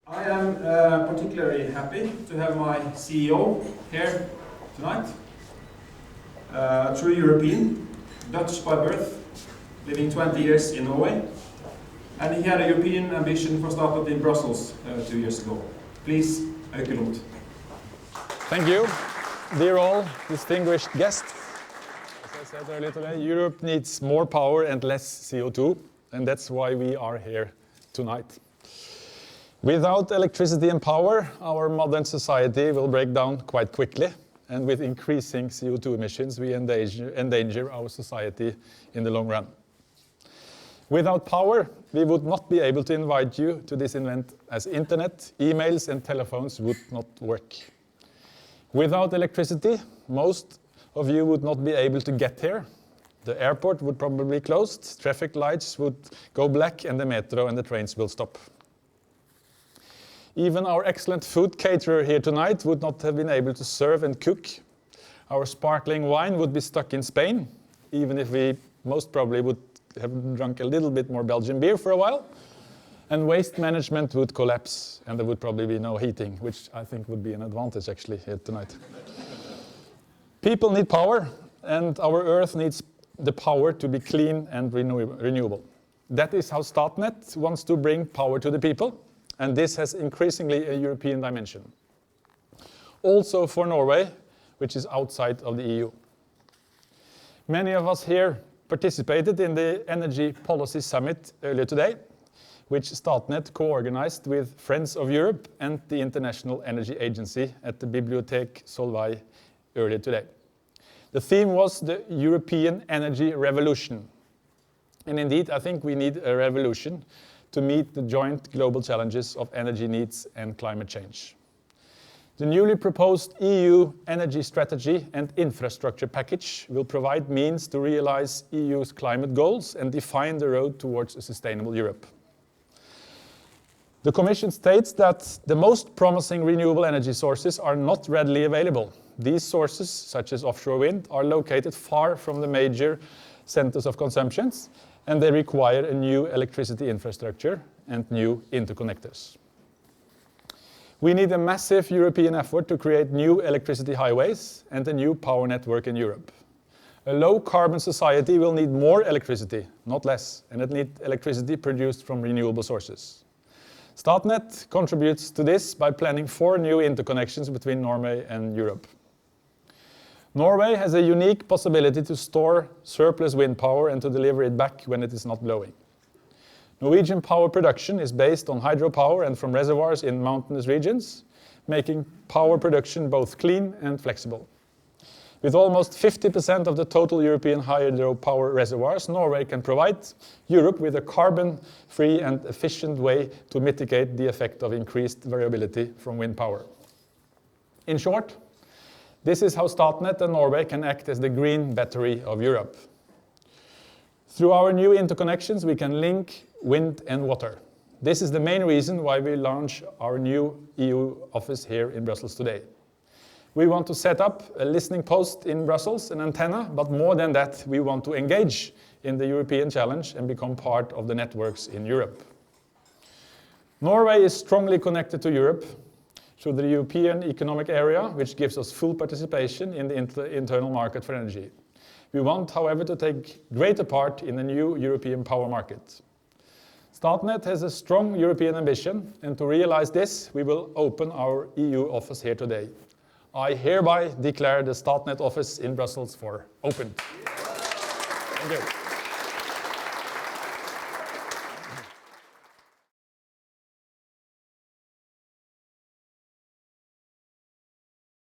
I am particularly happy to have my CEO here tonight. A true European, Dutch by birth, living 20 years in Norway. And he had a European ambition for Statnett in Brussels 2 years ago. Please, Auke Lont. Thank you, dear all distinguished guests. As I said earlier today, Europe needs more power and less CO2, and that's why we are here tonight. Without electricity and power, our modern society will break down quite quickly, and with increasing CO2 emissions, we endanger our society in the long run. Without power, we would not be able to invite you to this event, as internet, emails and telephones would not work. Without electricity, most of you would not be able to get here. The airport would probably be closed, traffic lights would go black, and the metro and the trains will stop. Even our excellent food caterer here tonight would not have been able to serve and cook. Our sparkling wine would be stuck in Spain, even if we most probably would have drunk a little bit more Belgian beer for a while. And waste management would collapse, and there would probably be no heating, which I think would be an advantage actually here tonight. People need power, and our Earth needs the power to be clean and renewable. That is how Statnett wants to bring power to the people, and this has increasingly a European dimension. Also for Norway, which is outside of the EU. Many of us here participated in the Energy Policy Summit earlier today, which Statnett co-organized with Friends of Europe and the International Energy Agency at the Bibliothèque Solvay earlier today. The theme was the European Energy Revolution. And indeed, I think we need a revolution to meet the joint global challenges of energy needs and climate change. The newly proposed EU energy strategy and infrastructure package will provide means to realize EU's climate goals and define the road towards a sustainable Europe. The Commission states that the most promising renewable energy sources are not readily available. These sources, such as offshore wind, are located far from the major centers of consumption, and they require a new electricity infrastructure and new interconnectors. We need a massive European effort to create new electricity highways and a new power network in Europe. A low-carbon society will need more electricity, not less, and it needs electricity produced from renewable sources. Statnett contributes to this by planning 4 new interconnections between Norway and Europe. Norway has a unique possibility to store surplus wind power and to deliver it back when it is not blowing. Norwegian power production is based on hydropower and from reservoirs in mountainous regions, making power production both clean and flexible. With almost 50% of the total European hydropower reservoirs, Norway can provide Europe with a carbon-free and efficient way to mitigate the effect of increased variability from wind power. In short, this is how Statnett and Norway can act as the green battery of Europe. Through our new interconnections, we can link wind and water. This is the main reason why we launch our new EU office here in Brussels today. We want to set up a listening post in Brussels, an antenna, but more than that, we want to engage in the European challenge and become part of the networks in Europe. Norway is strongly connected to Europe through the European Economic Area, which gives us full participation in the internal market for energy. We want, however, to take greater part in the new European power market. Statnett has a strong European ambition, and to realize this, we will open our EU office here today. I hereby declare the Statnett office in Brussels for open. Thank you.